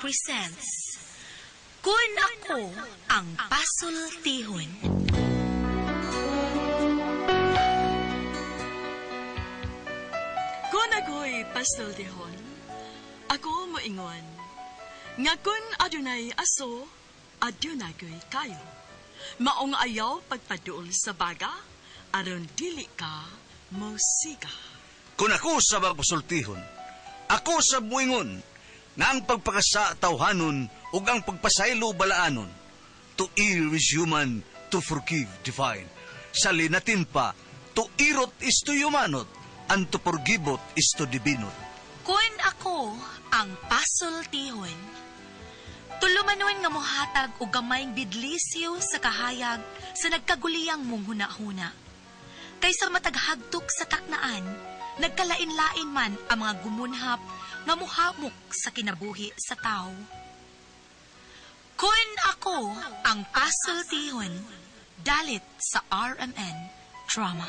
presents Kun Ako Ang Pasultihon. Kun ako'y pasultihon, ako moingon. Nga kun adunay aso, adunay kayo. Maong ayaw pagpaduol sa baga, aron dili ka musiga. Kung ako sa magpasultihon, ako sa buingon, nga ang pagpakasa tawhanon ug ang pagpasaylo balaanon. To err is human, to forgive divine. Sa linatin pa, to irot is to humanot, and to forgivot is to divinot. Kun Ako Ang Pasultihon. Tulumanon nga mohatag og gamayng bidlisyo sa kahayag sa nagkaguliyang mong huna-huna. Kaysa mataghagtok sa taknaan, nagkalain-lain man ang mga gumunhap nga muhamok sa kinabuhi sa tao. Kun Ako Ang Pasultihon, dalit sa RMN Drama.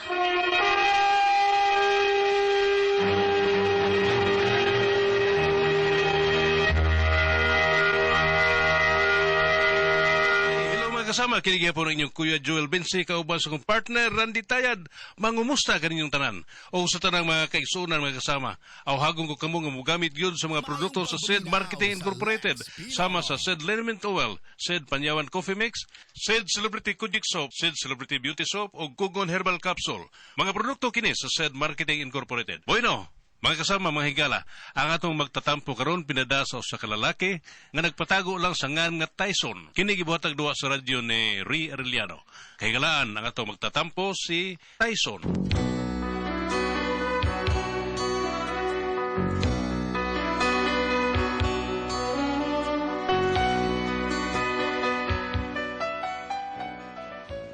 Kasama kinigya po ng inyong Kuya Joel Bensi, kauban sa kong partner Randy Tayad. Mangumusta kaninyong tanan o sa tanang mga kaisunan mga kasama. Awhagong ko kamo nga mogamit gyud sa mga produkto sa SED Marketing Incorporated, sama sa SED Liniment Oil, SED Panyawan Coffee Mix, SED Celebrity Kojic Soap, SED Celebrity Beauty Soap o Kugon Herbal Capsule. Mga produkto kini sa SED Marketing Incorporated. Bueno, mga kasama, mga higala, ang atong magtatampo karon pinadasaw sa kalalaki nga nagpatago lang sa ngan nga Tyson. Kini gibuhatag duwa sa radyo ni Ri Arellano. Kahigalaan ang atong magtatampo si Tyson.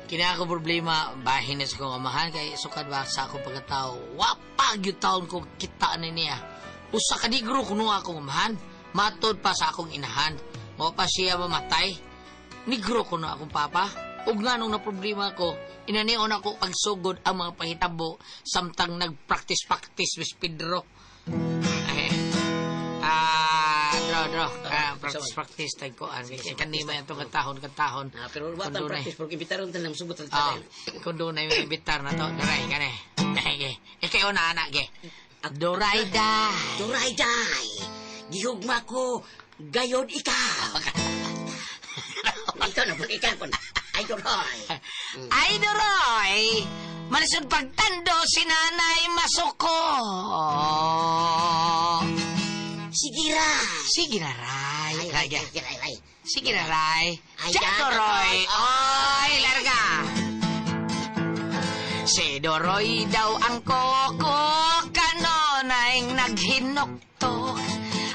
Kina ako problema, bahin na sa kong amahan, kay sukad ba sa akong pagkatao, wapag yung taon ko kita na niya. Usa ka digro kuno akong amahan, matod pa sa akong inahan, mo pa siya mamatay. Nigro kuno akong papa, ug nganong na problema ko, inanion ako pagsugod ang mga pahitabo, samtang nag-practice with Pedro. Practice tayo ko. Kanima yung itong katahon. Pero wala tang practice, porque bitaron tayo ng sugot ng Oh, tayo. kung doon na yung bitar na to, daray, gane. Ikaw na, anak, ge. Doray, day. Doray, day! Gihugma ko, gayod ikaw! Ikaw na po, ikaw po. Ay, Doray! Ay, Doray! Malasod pagtando si Nanay Masuko. Sige, Ray! Sige na, Ray. Ay. Sige na, Ray. Ay, Diyan, Dada, Doroy. Roy. Oy, larga. Si Doroy daw ang koko, kanonay naghinuktok.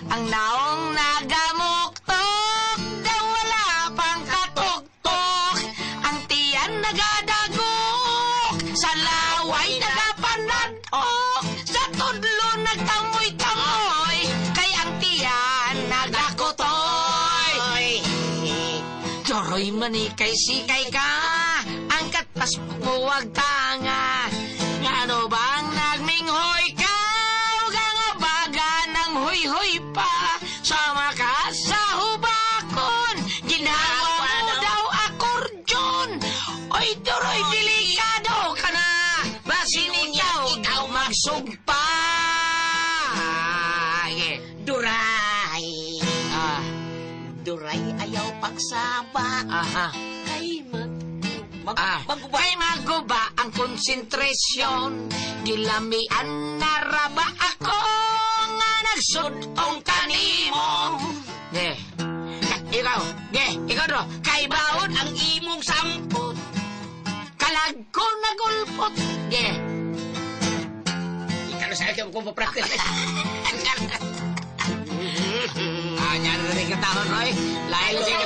Ang naong nagamuktok, daw wala pang katuktok. Ang tiyan nagadagok, sa laway nagapanadok. Sa tudlo nagtamoy-tamoy, kay ang tiyan nagakutoy. Doroy manikay sikay ka, angkat pas buwag tanga. Ngano bang nagminghoy ka, nga baga ng huy-huy pa. Sama ka sa hubakon, ginawa mo daw akordeon. Oy, Doroy, delikado ka na, basin ikaw magsugpa. Doray! Ah, Doray, ayaw pagsaba. aha. Kay Kay maguba ang konsentrasyon, gilamian na raba ako nga nagsudong kanimo. Ikaw do, kay baon ang imong sampot, kalag ko nagulpot. Ikaw na sa'yo kung papractice. Yan na rin katahon, Roy. Lahat na sige.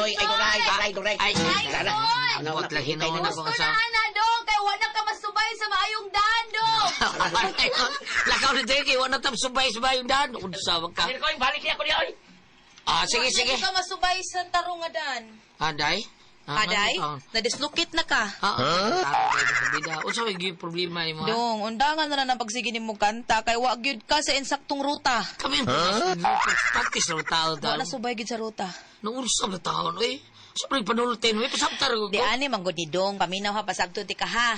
Doray. Ay, Ano, buat lagi na una ko Gusto sa... na, ana, dong, kay wala ka masubay sa maayong dando. Lakaw na tayo kay wala tam subay-subay yung daan. Unsawag ka. Balik niya ko niya, oy! Sige. Wala ka masubay sa tarungadan. Day? Aday, nadislocate na ka. Sa bida. Unsa may gyud problema nimo? Dong, undangan na na pagsige nimo kanta kay wa gyud ka sa insaktong ruta. Kami practice lang tao Wa na subay gyud sa ruta. Nung unsa na taon eh. Siyempre panultin we pasabtar ko. Di ani manggod ni Dong, paminaw ha pasabto ti ka ha.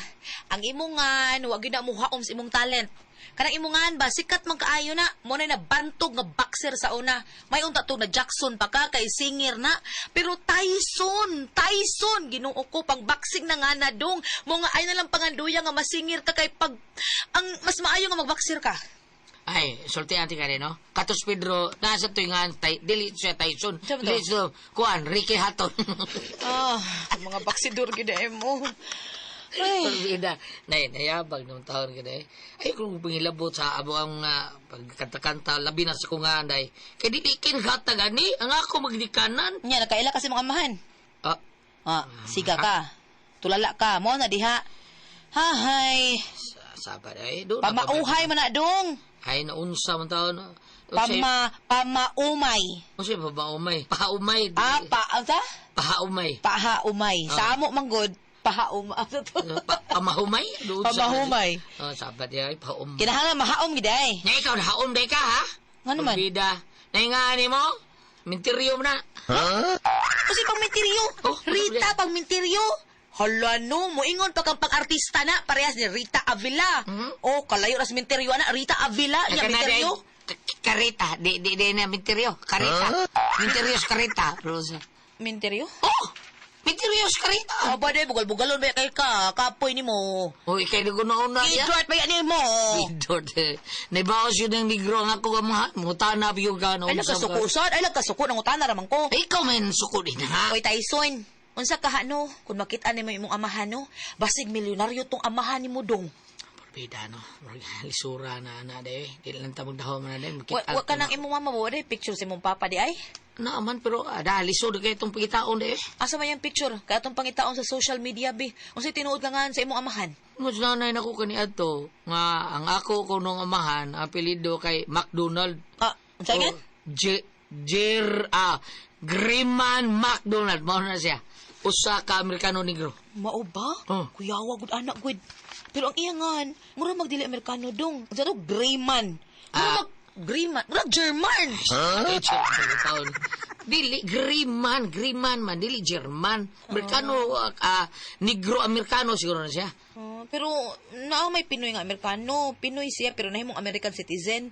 Ang imungan, wa gyud na muhaom sa imong talent. Kanang imungan ba sikat man kaayo na, mo na bantog nga boxer sa una. May unta to na Jackson pa ka kay singer na. Pero Tyson Ginoo ko pang boxing na nga na Dong. Mo nga ay na lang panganduya nga masingir ka kay pag ang mas maayo nga magboxer ka. Ay, sulti ati ka rin, no? Katos Pedro, nasa tuwingan, dili siya Tyson. Sabi Dili siya, kuan, Ricky Hatton. Mga baksidor gid mo. Ay, nayabag nung taon ka dahil. Ay, kung pangilabot sa abo ang pagkanta-kanta, labi na sa kungaan dahil. Kaya dilikin hata gani, ang ako magdikanan. nya nakaila kasi mga amahan. Ah, Siga ka. Tulala ka mo na diha. Hahay. Sabat ay, doon. Pamauhay man na Dong. Ay, naunsa man taon. Pamaumay. O siya, paumay. Paumay. Pahaumay. Pahaumay. Sa amo manggod, pahaumay. Pamahumay? Pamahumay. Oh, sabat ay, paumay. Kinahanglan mahaom gid ay. Na ikaw, nahaum day ka, ha? Nga naman? Pagbida. Naingani mo? Minteryo mo na. Kasi pang minteryo. Oh, Rita pang minteryo. Hala no, moingon pa kang pag-artista na, parehas ni Rita Avila. Oh, kalayo ras minteryo na, Rita Avila, niya minteryo. Karita, di na minteryo. Karita. Minteryo sa karita. Rosa. Minteryo? Oh! Minteryo sa karita. Aba de, bugal-bugalon ba kay ka, kapoy ni mo. Oh, ikay na gunaon na. Kidort ba yan mo? Kidort eh. Naibawas yun ng negro nga ko kamahan. Mutanap yung gano'n. Ay, nagkasuko, son. Ay, nagkasuko, nangutana raman ko. Ay, ikaw may suko din, ha? Oy, Tyson, unsa ka no? Kung makita ni mo imong amahan no, basig milyonaryo tong amahan ni mo Dong. Porbida, no? Lisura na, de. Di lang tamang dahaw man na, de. Wa ka nang imong mama mo, de. Picture si imong papa, di ay? Naaman, pero lisura kayo itong pagkitaon, de. Asa man yung picture? Kaya itong pangitaon sa social media, bi. Unsay tinuod ka nga sa imong amahan? Mas nanay na ko kaniad to, nga ang ako ko nung amahan, apelido kay McDonald. Unsa gan? Griman McDonald, mao na siya. Usa ka Amerikano negro. Mao ba? Kuyawa gud anak gud. Pero ang iyangan, mura magdili Amerikano Dong. Unsa to? Greyman. Greyman. Mura German. Dili Griman man, dili German. Amerikano, negro Amerikano siguro na siya. Pero naa may Pinoy nga Amerikano. Pinoy siya pero nahimong American citizen.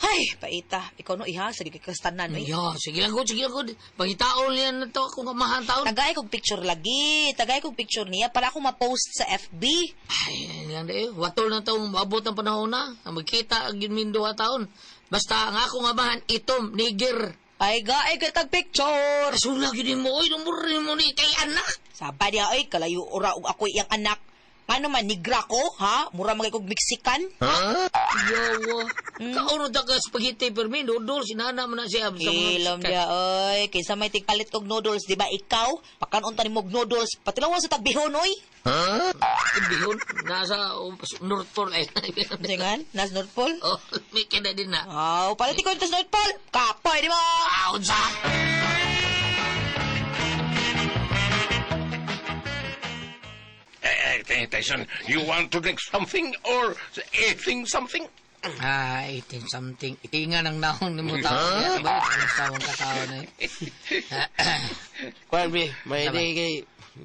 Ay, paita. Ikaw no iha, sige kastanan no. Yo, sige lang good. Pangitaon niya na to kung kamahan taon. Tagay kog picture lagi. Tagay kog picture niya para ako ma-post sa FB. Ay, yan de. Watol na taong maabot ang panahon na. Magkita ang yun duha taon. Basta ang akong amahan, itom, Niger. Ay, gaay ka tag picture. Sulag yun mo, number mo ni kay anak. Sabay niya, ay, kalayo ora og ako iyang anak. Ano man, nigra ko, ha? Mura mga kong Mexican? Yawa. Kauno da ka spaghetti per me, noodles, sinana mo na siya. Ilam niya, oy. Kaysa may tigpalit og noodles, di ba ikaw? Pakanon ta ni mog noodles. Patilawan sa tagbihon, oy. Bihon, nasa North Pole. Singan? Nas North Pole? Oh, may kina din na. Palit ko ito sa North Pole. Kapoy, di ba? Unsa? Tyson, you want to drink something or eating something? Eating something. Itinga ng naong ni mo tao. Ba? Ang sawang katao na Kuan, pre, may day kay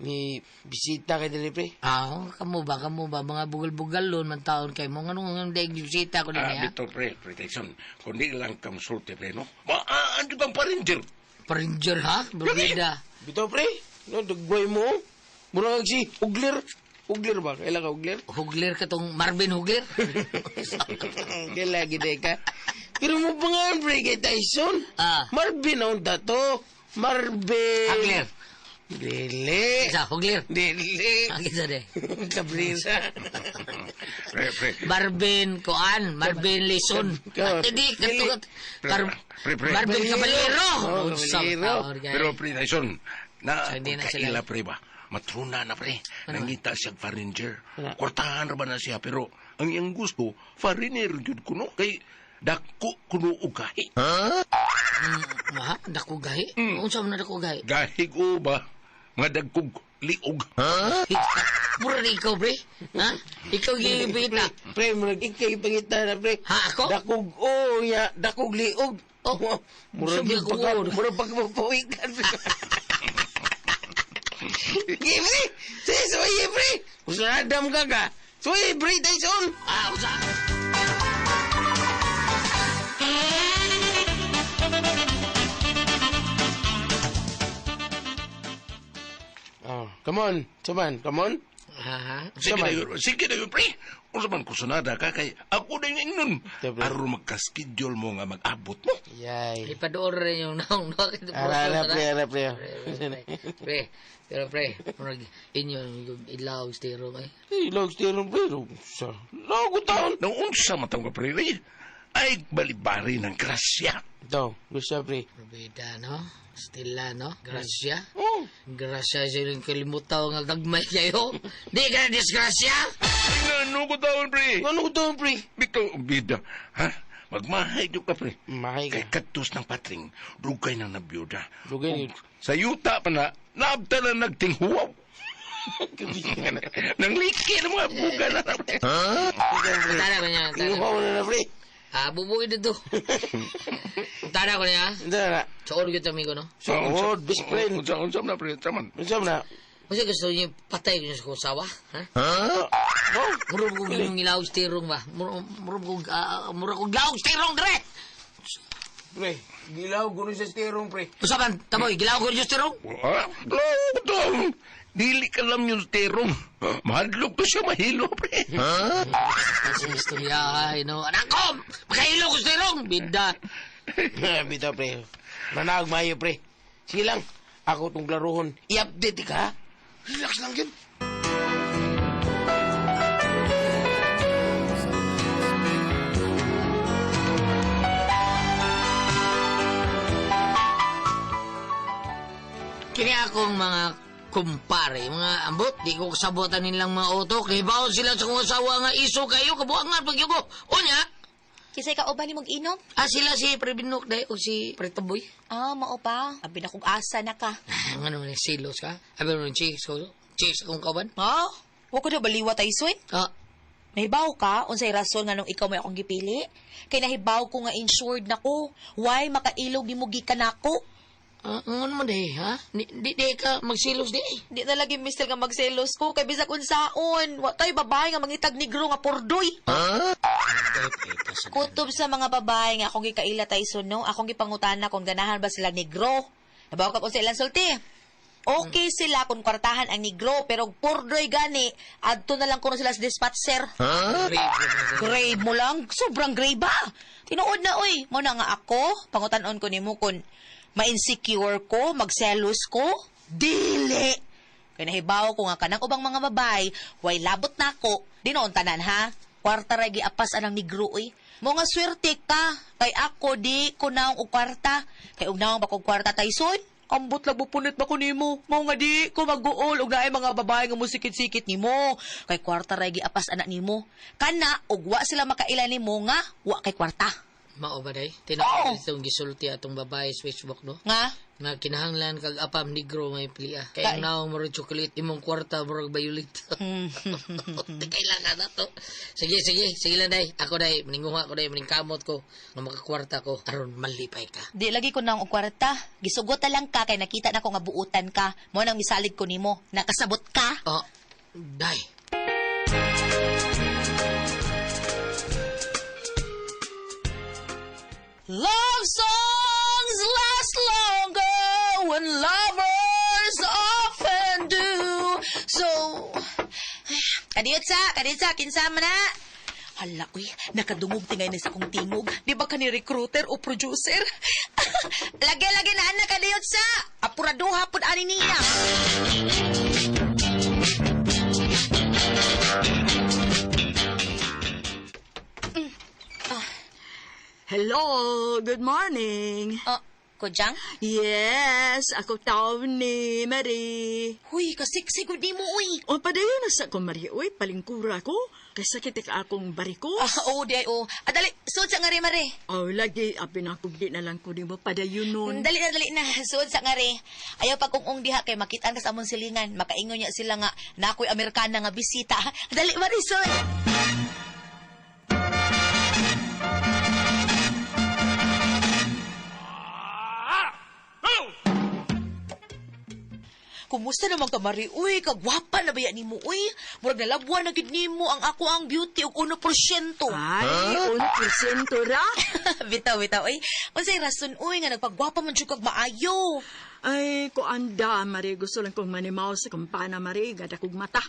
ni bisita kay dali, pre. Kamu ba? Mga bugal-bugal man taon kay mo. Anong day bisita ko din niya? Bito, pre, Tyson, kundi lang kamsulti, pre, no? Ano bang pa-ranger? Pa-ranger, ha? Brigada. Bito, pre, no, dagway mo. Mura si Ugler. Ugler ba? Kailan ka Ugler? Hugler ka tong Marvin Hugler? Kailan gede ka. Pero mo pa nga, pre, kay Tyson. Marvin ang dato. Marvin. Hugler. Dili. Isa, Hugler. Dili. Isa de. Cabrera. Pre. Marvin Koan. Marvin Lison. Hindi, katugat. Marvin Caballero. Pero, pre, Tyson, Hindi na kaila, pre ba? Matruna na, pre. Nangita siya Faringer. Kwartahan ba na siya, pero ang iyang gusto, Fariner yun kuno. Kay dako kuno ugahi. Dako gahi? Unsa man na dako gahi? Gahig o ba? mga dagkog liog. Mura na ikaw, pre. Ha? Ikaw yung ipita. Pre, murag ikay pangita na, pre. Ha, ako? Dakog, ya, dakog liog. Oh, Murag sabi yung ko, pagka, oh. murag pagmapawikan. Sige, pre. Sige, suwaye, pre. Usadam ka ka. Suwaye, pre, Tyson. Usa. Come on, Suman, come on. Sige na yun, pre. Kung saman ko sunada ka, kay ako na yung nun. Ito, pre. Aron magka-schedule mo nga mag-abot mo. Yay. Ipadoor rin yung naong no. Ara, pre. Pre, pero pre, murag inyo yung ilaw stero kay. Ilog, stirong, pre. Sa lago taon. Nang unsa matang ka, pre, ay balibari ng grasya. Ito, gusto, pre. Probida, no? Stella, no? Gracia. Oh. Gracia siya yung kalimutaw nga gagmay kayo. Di ka na disgrasya? Ano ko taon, pre? Ano ko taon, pre? Bito, bida. Ha? Magmahay ka, pre. Mahay Kay ka. katus ng patring, rugay ng nabiyuda. Rugay ni... Sa yuta pa na, naabta na nagtinghuwaw. Nang liki ng mga buga na. Tara ko niya. Inuhaw na na, pre. Bubuin na to. Tara ko niya. Hindi na. Soon kita, amigo, no? So, best friend. Unsam na, pre. Taman. Masam na. Kasi gusto niyo patay ko niya sa kusawa. Ha? Oh, Murag ko yung ilaw stirong ba? Murag ko ilaw stirong, dre! pre. Gilaw, guno sa sterong, pre. Usapan, tamoy, gilaw ko yung stirong? Ha? Loko to. Dili ka lang yung terong. Mahadlok to siya mahilo, pre. Kasi gusto niya, no? Anak ko! Makahilo ko stirong! Binda! Bitaw, pre. Nanag mayo, pre. Sige lang. Ako tong laruhon. I-update ka, ha? Relax lang yun. Kini akong mga kumpare, mga ambot, di ko kasabotan nilang mga auto, kay bawal sila sa kong asawa nga iso kayo, kabuangan pag ko. Unya, Kisay ka uban ni mong inom? sila si Prebinok day o si Pretoboy. Mao pa. Abi na kong asa na ka. Nga naman yung silos ka. Abi naman yung chicks ko. Chicks akong kaban. Wa ko na baliwa tayo, Soy. Nahibaw ka, unsay rason nga nung ikaw may akong gipili? Kay nahibaw ko nga insured na ko. Why makailog ni mo gikan ako? Ano naman day, ha? Di ka magsilos di. Di na lagi mistel nga magselos ko. Kay bisag unsaon. Wa tayo babae nga mangitag negro nga pordoy. Kutob sa mga babae nga akong gikaila tayo no, akong gipangutana kung ganahan ba sila negro. Nabaw ka po sa ilang sulti. Okay sila kung kwartahan ang negro, pero pordoy gani, adto na lang kuno sila sa dispatcher. Grave mo lang? Sobrang grave ba? Tinuod na, oy. Mo na nga ako, pangutanon ko ni mo kung ma-insecure ko, magselos ko. Dili! Kaya nahibaw ko nga kanang ubang mga babay, way labot na ako. Di noon tanan, ha? Kwarta ragi apas anang negro, oy. Mo nga swerte ka. Kay ako, di ko naong og kwarta. Kay ugnaong ba kong kwarta, Tyson? Ambot lang bupunit ba ko nimo? Mao nga di ko mag-uol og naay mga babae nga musikit-sikit nimo. Kay kwarta ray giapas anak nimo. Kana ug wa sila makaila nimo nga wa kay kwarta. Mao ba day? Tinawag itong gisulti atong babae sa Facebook, no? Nga? Nga kinahanglan kag apam negro may plia. Kaya naong murag chocolate imong kwarta murag violet. Kailan ka na to. Sige lang day. Ako day, maninguha ko day, maningkamot ko nga makakwarta ko aron malipay ka. Di lagi ko nang og kwarta. Gisugot lang ka kay nakita na ko nga buutan ka. Mo nang misalig ko nimo. Nakasabot ka. Day. Love songs last longer when lovers often do. So, kadiyot sa, kinsama na. Hala, uy, nakadungog tingay na sa kong tingog. Di ba ka ni recruiter o producer? Lagi-lagi na anak kadiyot sa. Apuraduha po ani niya. Hello, good morning. Kujang? Yes, ako taon ni Marie. Huy, kasik-sigod ni mo, uy. O padayon na sa ko, Marie. Uy, palingkura ko. Kay sakit ka akong barikos. Oo, di ay, oo. Dali, suod sa ngari, mare. Oh, lagi, apinakog di na lang ko di mo padayon nun. Dali na. Suod sa ngari. Ayaw pa kung diha kay makitaan ka sa among silingan. Makaingon niya sila nga na ako'y Amerikana nga bisita. Dali, mare, suod. Kumusta naman ka, Mari? Uy, kagwapa na ba yan ni mo? Uy, murag nalabuan na gid nimo ang ako ang beauty og 1%. Ay, 1% ra? bitaw. Uy, unsay rason, uy, nga nagpagwapa man jud kag maayo. Ay, ko anda, Marie. Gusto lang kong manimaw sa kumpana, Marie. Gada kong mata.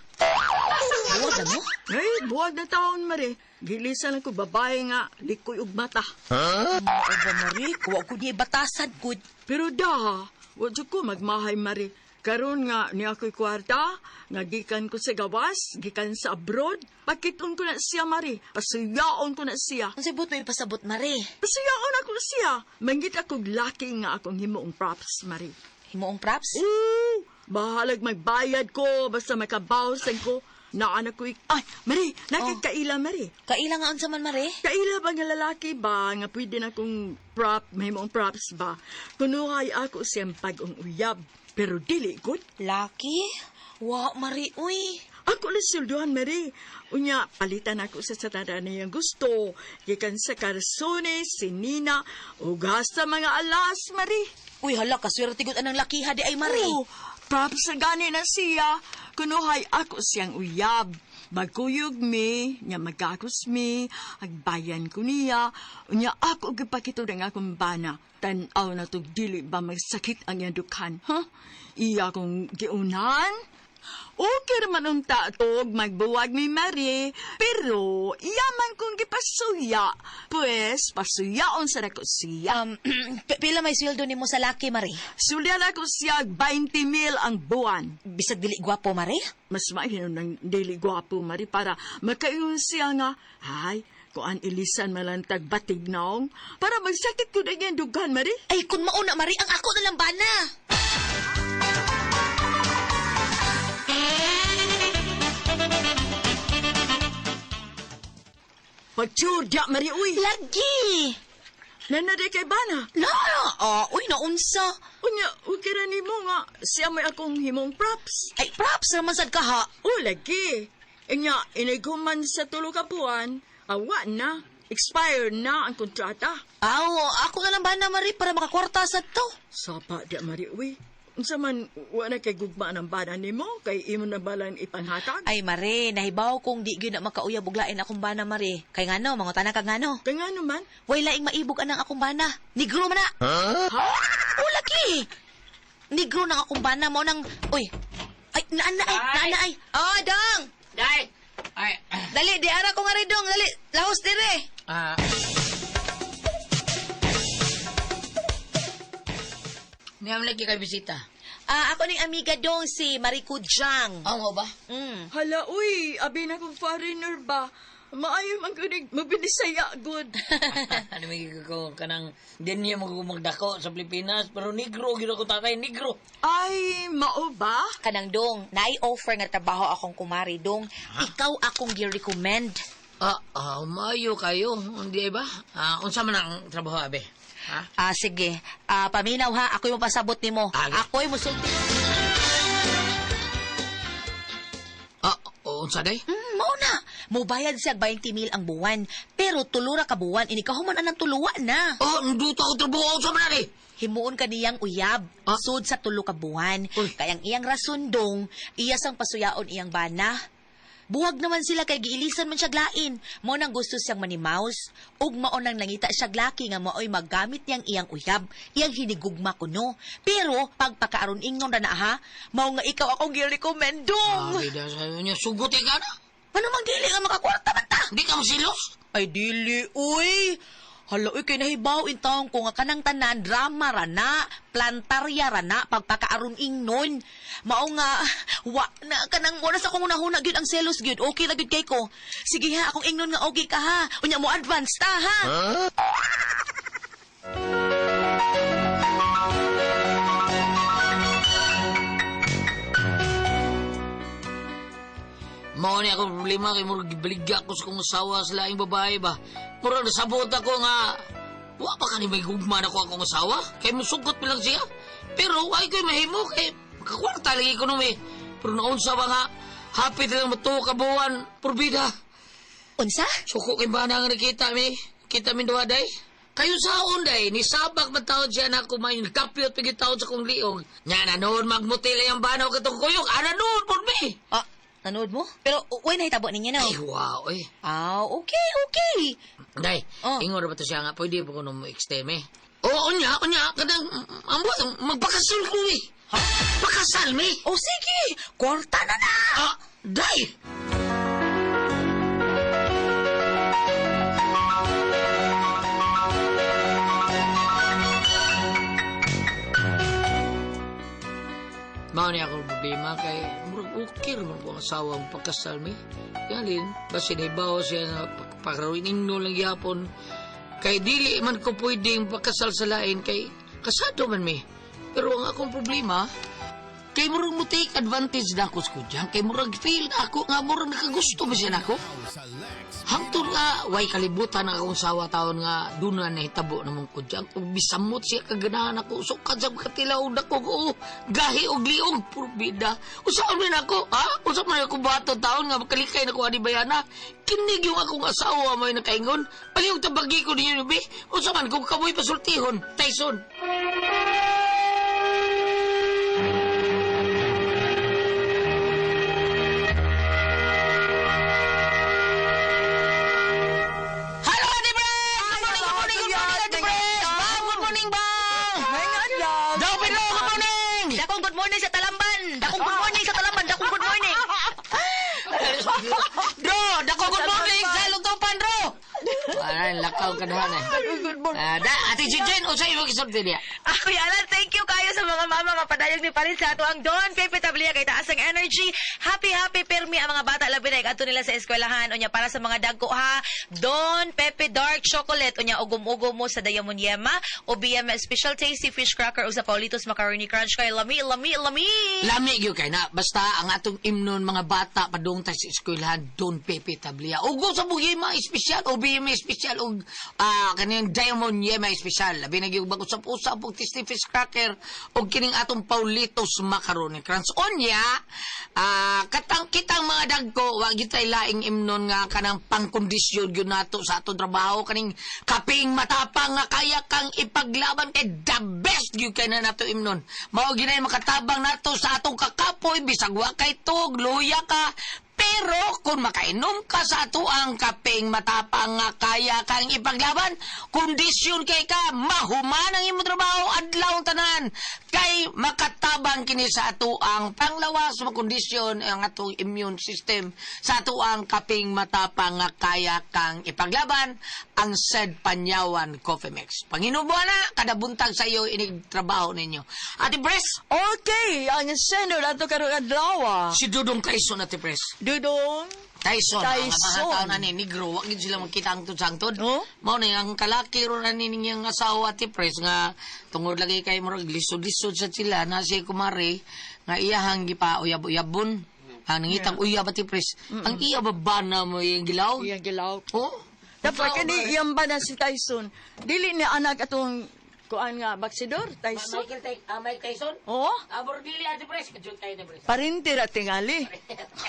Buwag na mo? Ay, buwag na taon, Marie. Gilisan lang ko babae nga, likoy og mata. Oba, Mari, kuwa ko di batasan, good. Pero da, wad jud ko magmahay, Marie. Karon nga ni ako'y kwarta, nga gikan ko sa gawas, gikan sa abroad, pakiton ko na siya, Marie. Pasuyaon ko na siya. Unsay but may pasabot, Mari? Pasuyaon ako siya. Manggit akong laki nga akong himuong props, Marie. Himoong props? Oo, bahalag magbayad ko, basta makabawasan ko. Naanak ko ay, Marie, nakikaila, Marie. Kaila nga unsa man, Mari? Kaila ba nga lalaki ba, nga pwede na kong himuong props ba? Kunuhay ako siyang pag-ung uyab. Pero dili, good. Laki? Wa, Mari, uy. Ako na silduhan, Marie. Unya, palitan ako sa satada niyang gusto. Gikan sa karsones, sinina, ugas sa mga alas, Marie. Uy, hala, kaswerte gud anang lakiha di ay, Mari. Oh, props sa gani na siya. Kunuhay ako siyang uyab. Magkuyog mi, niya magkakos mi, agbayan ko niya, unya ako gipakito ng akong bana. Tanaw na to dili ba magsakit ang iyang dukhan, ha? Iya kong giunan? Okay naman ang tatog, magbuwag mi Marie, pero iyaman kong gipasuya. Pues, pasuyaon sa nako siya. Pila may sweldo nimo sa laki, Mari? Sulyan ako siya 20,000 ang buwan. Bisag dili gwapo, Mari? Mas mainom ng dili gwapo, Mari, para makaingon siya nga, ay, kuan ilisan malantag batig naong, para magsakit ko na yung dugan, Mari. Ay, kung mauna, Mari, ang ako na lang bana. Pagtsurda, Mari, uy. Lagi! Nanade kay bana. Uy, naunsa. Unya, okay na ni mo nga, siya may akong himong props. Ay, props naman sad ka, ha? Lagi. Inya, iniguman sa tulo ka buwan, awa na. Expired na ang kontrata. Ako na lang bana, Mari, para makakwarta sa to. Sapa, di, Mari, uy. Unsa man, wala kay gugma ng bana ni mo, kay imo na balang ipanghatag. Ay, Mari, nahibaw kong di gyud na makauyab buglain akong bana, Mari. Kay ngano, mga tanan kag ngano. Kay nga naman. Way laing maibog anang akong bana. Negro man na. Ha? Laki! Negro nang akong bana mo nang... Uy! Ay, naana ay. Dong! Day! Ay, Dali, di ara ko nga rin, Dong. Dali, lahos dire. Niyam lagi kay bisita. Ako ning amiga, Dong, si Marico Jiang. Mo ba? Hala, uy, abi na kong foreigner ba? Maayo man ko magbinisaya, good. Ano may ko kanang din niya magdako sa Pilipinas pero negro gid ako takay negro. Ay, mao ba? Kanang, Dong, nai-offer nga trabaho akong kumari, Dong. Ikaw akong gi-recommend. Mayo kayo, hindi ba? Unsa man ang trabaho abe? Ha? Sige. Paminaw ha, ako'y mapasabot ni mo. Ako'y musulti. Unsa day? Mao na. Mubayad siya 20,000 ang buwan. Pero tulura ka buwan, inikahuman anang tuluwa na. Nduta ko trabaho sa man Himuon ka niyang uyab, sud sa tulo ka buwan. Kayang iyang rason, Dong, iyas ang pasuyaon iyang bana. Buwag naman sila kay giilisan man siya glain. Mo nang gusto siyang manimaus. Ug mao nang nangita siya glaki nga maoy maggamit niyang iyang uyab, iyang hinigugma kuno. Pero pagpakaaron ingnon ra na ha, mao nga ikaw akong gi-recommend, Dong. Bida sa niya sugot ka na. Ano mang dili nga makakwarta man ta? Di ka masilos? Ay dili, uy. Hala, uy, kay nahibaw in taong ko nga kanang tanan, drama rana, plantarya rana, pagpakaaron ingnon. Mao nga, wa na kanang oras akong unahuna gyud ang selos gyud. Okay ra gyud kay ko. Sige ha, akong ingnon nga okay ka ha. Unya mo advance ta ha. Mao ni ako problema kay murag gibaligya ko sa kong asawa sa laing babae ba. Murag nasabot ako nga wa pa kani may gugma na ko akong asawa. Kay musugot pa lang siya. Pero ay ko'y mahimo kay kakwarta lagi ko nung Pero naunsa ba nga hapit lang matuo ka buwan porbida. Unsa? Suko kay bana nga nakita mi. Kita mi duha day. Kayo saon day ni sabak matawad siya na kumain kapyot pigi taon sa kong liog. Nya na noon magmutila yung banaw katong kuyog. Ana noon por mi. Ah, nanood mo? Pero uy, nahitabo ninyo na. Ay wow eh. Ah, okay. Day, Oh. ingon ba to siya nga, pwede po ko nung exteme. Oo, unya, kadang, magpakasal ko eh. Pakasal mi? Oh, sige. Kwarta na na. Ah, day! Mao ni akong problema kay murag okay naman ko ang asawa ang pagkasal mi. Galin, basi naibaw siya na pagkaroon lang yapon. Kay dili man ko pwedeng pagkasal sa lain kay kasado man mi. Pero ang akong problema, kay murag mo take advantage na ako sa kudyang. Kay murag feel na ako nga murag nakagusto ba siya na ako. Hangtod nga, way kalibutan ang akong sawa taon nga doon na hitabo na mong kudyang. Kung bisamot siya kaganahan ako, sukad sa katilaw na ko, gahi og liog, purbida. Usaan man ako, ha? Usaan man ako bato taon nga makalikay na ko adibayana. Kinig yung akong asawa may nakaingon. Palihog tabagi ko ninyo, be. Usaan man kung kamoy pasultihon, Tyson. Dakong good morning sa Talamban. Dakong good morning sa Talamban. Dakong good morning. Bro, dako good morning sa Lutupan, bro. Ay, lakaw ka na eh. Good morning. Ate Jinjen, o sa'yo mag-isorte niya? Kuya Alan, thank you kayo sa mga mama nga padayag ni Parin sa ato ang Don Pepe Tablia kay taas ang energy. Happy permi ang mga bata labi na ato nila sa eskwelahan. Unya para sa mga dagko ha, Don Pepe Dark Chocolate unya ugom-ugom mo sa Diamond Yema o BM Special Tasty Fish Cracker o sa Paulitos Macaroni Crunch kay lami. Lami gyud kay na basta ang atong imnon mga bata padung ta sa eskwelahan Don Pepe Tablia. Ugo sa bugima espesyal o BM espesyal og kaniyang Diamond Yema espesyal. Labi na gyud usap-usap og Tasty Fish Cracker og kining atong Paulitos Macaroni Crunch. Onya, kitang mga dagko wa gyud tay laing imnon nga kanang pangkondisyon gyud nato sa atong trabaho kaning kaping matapang nga kaya kang ipaglaban kay the best gyud kay na nato imnon. Mao ginay makatabang nato sa atong kakapoy bisag wa kay tug luya ka. Pero kung makainom ka sa ato ang kapeng matapang nga kaya kang ipaglaban, kondisyon kay ka mahuman ang imong trabaho adlaw tanan kay makatabang kini sa ato ang panglawas sa kondisyon ang atong immune system sa ato ang kapeng matapang nga kaya kang ipaglaban ang said Panyawan Coffee Mix. Panginom mo na kada buntag sa iyo inig trabaho ninyo. Ate Pres, Okay, ang sender ato karong adlaw. si Dudong Tyson, Ate Pres. Dudong. Tyson, ang mga Tyson. tao na ni negro, wag gid sila magkita ang sangtod. Oh? Mao na ang kalaki ro na ni niyang asawa Ate Pres nga tungod lagi kay murag lisod-lisod sa sila na si kumare nga iyahang gipa uyab-uyabon. Ang nangitang uyab Ate Pres. Ang iya babana mo yung gilaw. Iyang gilaw. Oh. Dapat kani iyang ba na si Tyson. Dili ni anak atong kuan nga baksidor, Tyson. Mike Tyson? Oh? Abor dili Ate Pres, kadyo tayo Ate Pres. Parinti ra tingali.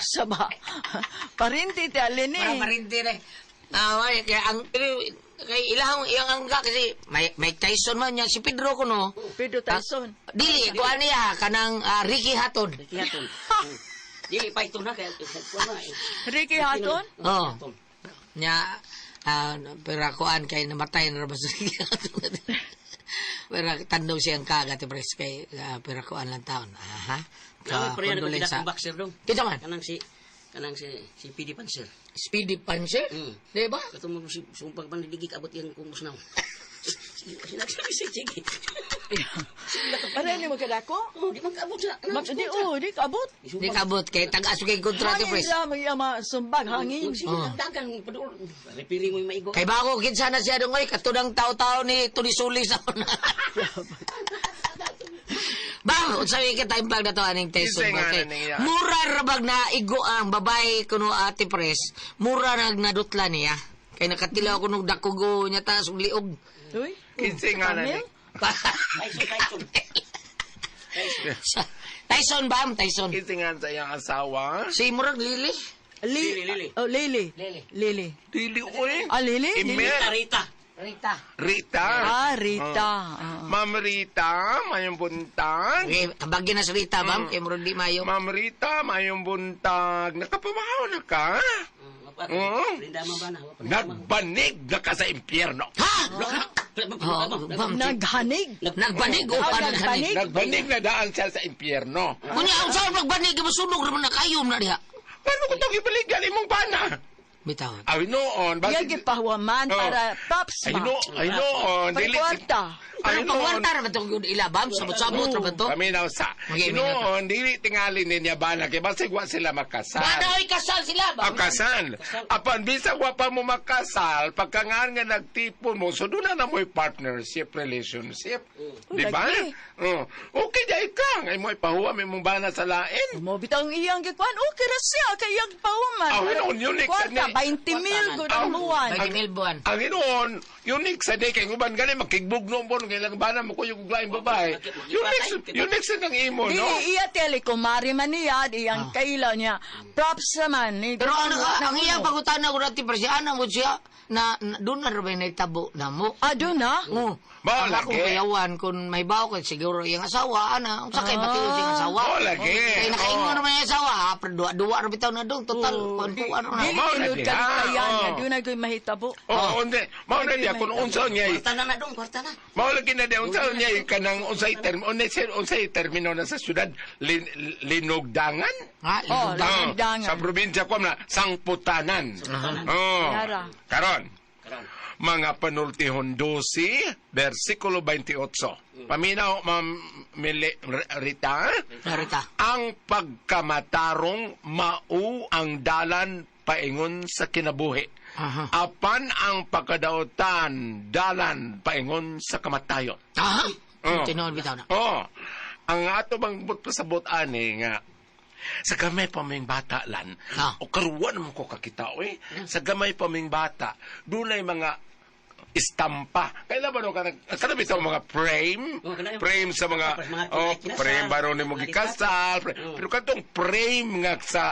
Saba. Parinti ti alin Para eh. marinti na. Kaya ang kay iyang angga kasi Mike Tyson man yan si Pedro ko no. Pedro Tyson. Dili kuan niya kanang Ricky Hatton. Dili pa ito na kaya Ricky Hatton? Oh. Nya pero kuan kay namatay na ba sa Ricky Hatton. Pero tandaw siyang kagat pres kay pero kuan lang taon. Aha. Kaya pa rin ako Condolence pinakang boxer dong. Kita man. Kanang si PD Panser. Speedy Puncher? Di ba? Katong si sumpag pandigig abot yang kumus na. Sinagsabi sige. Para ni magkadako? Oh, di man kaabot sa. Di di kabot. Di kabot kay taga sugay kontrata Hangin pres. sa mga sumbag hangin. Sige, dagan padul. Repiri mo maigo. Kay bago kinsa na siya dungoy katudang tao-tao ni Tony Sulis ako na. Bang, sabi ka time pag na to aning Tyson. Kisay nga Okay. na niya. Mura rabag na igo ang babae kuno ate pres. Mura nag nadutla niya. Kay nakatilaw ko nung dakugo niya ta sug liog. Uy, Kisay nga na niya. Tyson bam, Tyson. Kisay nga sa iyang asawa. Si murag Lili. Lili. Oh, Lili. Lili. Dili ko eh. Ah, Lili? Lili? Rita. Rita. Rita. Ah, Rita. Ma'am Rita, mayong buntag. Okay, kabagyan na si Rita bam, kay murag di mayo. Ma'am Rita, mayong buntag. Nakapamahaw na ka? Linda mo ba na? Nagbanig na ka sa impyerno. Ha? Bam, Naghanig. nagbanig o Ah, pa naghanig. Nagbanig na daan siya sa impyerno. Kunya ang saan magbanig, masunog naman na kayom na diha. Paano ko itong ibaligan imong bana? Bitaw. Ay noon. Iya gipahuaman para props Ay ma. noon. Pagkwarta. Ay Pero noon. pagwarta naman itong yun ilabam, sabot-sabot naman to. Kami na sa. Okay, Noon, dili tingali niya bana. Kaya basig wa sila makasal. Bana ay kasal sila ba? Ang kasal. Apan, bisag wa pa mo makasal, pagkangaan nga nagtipon mo, so doon na mo'y partnership, relationship. Di ba? lagi. Okay, dahil ka. Ngay mo ipahuwa, may mong bana sa lain. Mo bitang iyang gikuan. Okay ra siya kay iyang pahuaman. Ah, noon, unique sa Kwarta, 20 mil gud ang buwan. Bagi milbuan. Ang inoon, unique sa day, kay nguban gani, makigbugno mo, kailang bana mo ko yung glaing babae. Unique sa nang imo, no? Dili iya telekumari man niya, iyang kailaw niya. Props naman. Pero ano ang iyang pangutana ko dati presyahan mo siya na doon na rin naitabo na mo. Ah, doon na? Oo. Ba, Ang akong lagi. kayawan, kung may bawo ko, siguro yung asawa, ana, kung sakay batiyo siyang asawa. Oh, lagi. Kaya nakaingon naman yung asawa, ha, pero dua na bitaw na doon, total, kwantuan na. Dili mao inod lagi, ka ha? kaya niya. Oo. Doon na ko'y mahitabo. Hindi. Mao na niya, kung unsa niya, Kwarta na dong, kwarta na. mao lagi na niya, unsa niya, kanang unsay termino na sa syudad, linugdangan? Ha, Oh, linugdangan. Linugdangan. Sa probinsya ko na, sangputanan. Yara. Karon. Mga panultihon 12, versikulo 28. Paminaw, Ma'am Rita, Narita. ang pagkamatarong mau ang dalan paingon sa kinabuhi. Aha. Apan ang pagkadautan dalan paingon sa kamatayon. Aha. Oh. Tinoon bitaw na. Oh, ang ato bang pasabot ani nga sa gamay pa may bata lan. Ah. O karuan mo ko kakita sa gamay pa may bata, dunay mga istampa. Kailan ba nung kanang bitaw mga frame? Oh, kanang- Frame sa mga frame baro ni mo gikasal. Pero katong frame nga sa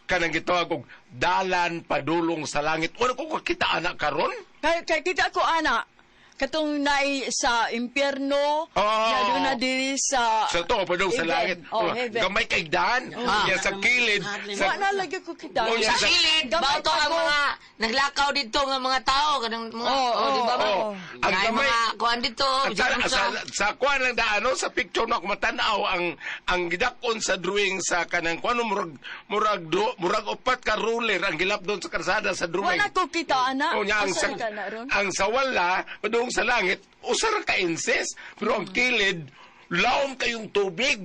kanang gitawag og dalan padulong sa langit. Ano ko kakita anak karon? Kaya kita ko, ana, katong nai sa impyerno, na doon na diri sa... Sa to, padung sa heaven. langit. Oh, heaven. Gamay kay Dan. Yan sa kilid. Wa na lagi ko kita. Oh, Sa yan. kilid, Gamay ba ito ang ako. mga naglakaw dito ng mga tao, kanang mga, di ba ba? oh. Ang Ang gamay- mga kuhan dito, Sa kuan lang daano sa picture na ako matanaw ang gidakon sa drawing sa kanang kuan murag upat ka ruler ang gilap doon sa karsada sa Wa drawing. na ko kita, ana. O niya Asa ka na ron? ang sa wala padung sa langit usar ka inses pero ang kilid lawom kayong tubig.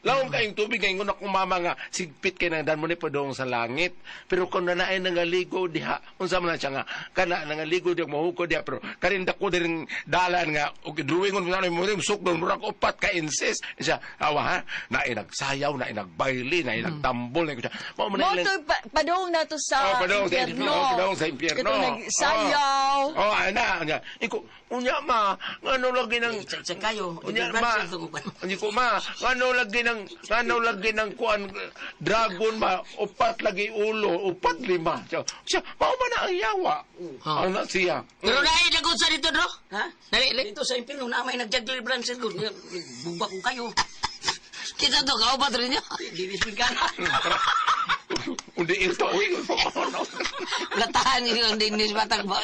Lawom kayong tubig ngayon ako mama nga sigpit kay nang dan mo ni padung sa langit. Pero kung nanaay nangaligo diha unsa man na siya nga kana nangaligo diha mahuko diha pero karin dako diring dalan nga og drawing on mo rim sukdon murag upat ka inses siya awa ha na nagsayaw na nagbaili na nagtambol na siya mao man Mo to padung na to sa padung sa impyerno. padung sa impyerno. Katong nagsayaw. Oh, ana, nya. Iko, unya ma, ngano lagi nang Sa kayo. unya ma. Unya ko ma, ngano lagi nang kuan dragon ma, upat lagi ulo, upat lima. Siya, mao man na ang yawa. Ana siya. Pero dahil lagot sa dito, bro. Ha? Dali. Dito sa impyerno na may nagjuggler branches ko. Bubak ko kayo. Kita to, kaupat rin niya. Dinisbin ka na. Undi ito, uy. Latahan niyo ang dinis batang ba.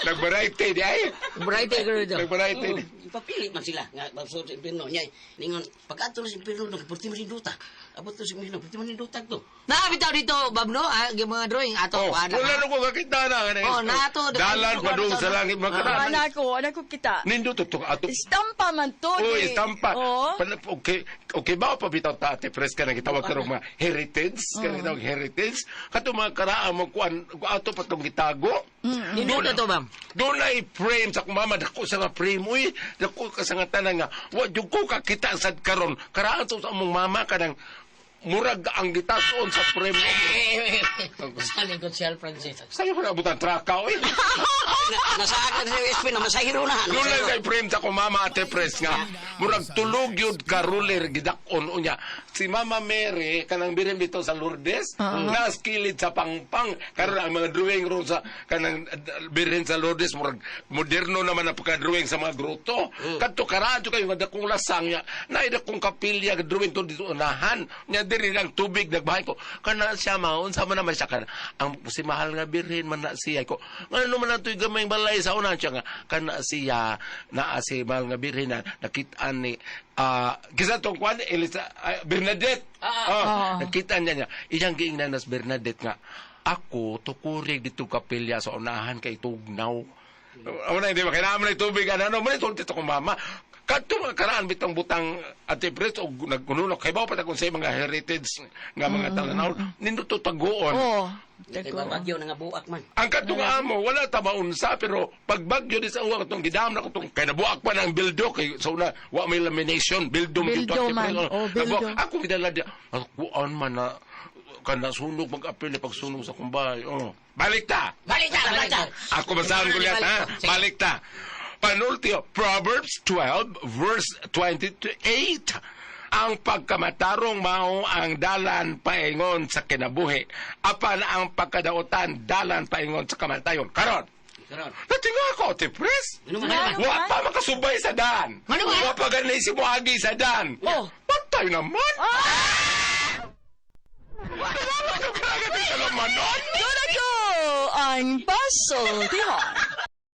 Nag-variety di ay. Bright ko rin Nag-variety. Papili man sila nga babso sa impyerno niya. Ningon pagkato sa impyerno nagporti man duta. Abot to sa impyerno, porti man duta to. Nakabitaw dito, Babno, yung mga drawing. Ato, Oh, wala na ko kakita na. Oh, nato. Dalan pa doon sa langit mga Ana ko kita. Nindo to ato. Istampa man to. Oh, di. istampa. Oh. Okay ba pa bitaw ta ate pres ka nang gitawag karong mga heritage, ka nang heritage. Kato mga karaan mo kuan ato patong gitago. Nindot na to, ma'am. Doon na i-frame sa kong mama, dako sa nga frame, uy, dako ka sa nga tanan nga, wadyo ko kakita sad karon karaan sa among mama ka ng murag ang gitason sa frame. Saling ko si Al Francis. Sa'yo ko na butan traka, uy. Nasa akin sa USB na masahiro na. Doon lang kay frame sa kong mama ate pres nga, murag tulog yun ka ruler gidakon unya. Si Mama Mary, kanang birin dito sa Lourdes, naskilid sa pangpang, karon ang mga drawing ron sa kanang birin sa Lourdes, murag moderno naman ang pagka-drawing sa mga gruto. Kadto karadyo kayo nga dakong lasang niya, naida kong kapilya drawing to dito unahan. Nya diri lang tubig nagbahay ko. Kana siya maun sa man naman siya kana. Ang si mahal nga birhen man na siya ko. Ngano man natoy gamay balay sa unahan siya nga kana siya na si mahal nga birhen na nakit-an ni kisa tong kwan Bernadette. Nakita niya iyang giingnan nas Bernadette nga ako tukurig dito kapilya sa unahan kay tugnaw. Amo na hindi ba kailangan na tubig ano mo ito ko mama. Kadto mga karaan bitang butang ate pres o nagkununok kay bawo pa ta kun sa mga heritage nga mga talanaw nindot to taguon. Kay bagyo na nga buak man. Ang kadto nga amo wala ta maunsa pero pag bagyo di sa uwa katong gidam na katong kay nabuak pa ng bildo kay so na wa may lamination bildo Bildo man. Bildo. Ako gidala dia kuan man na kana sunog mag-apil pag sunog sa kumbay. Balik ta. Ako basahan ko lihat ha. Balik ta. Panultio, Proverbs 12, verse 28. Ang pagkamatarong mao ang dalan paingon sa kinabuhi. Apan ang pagkadautan dalan paingon sa kamatayon. Karon. Natinga ako, Tipres. Wa pa makasubay sa dan. Wa pa ganay si Muagi sa dan. Patay naman. Wala ka kagad sa lamanon. Ang pasultihan.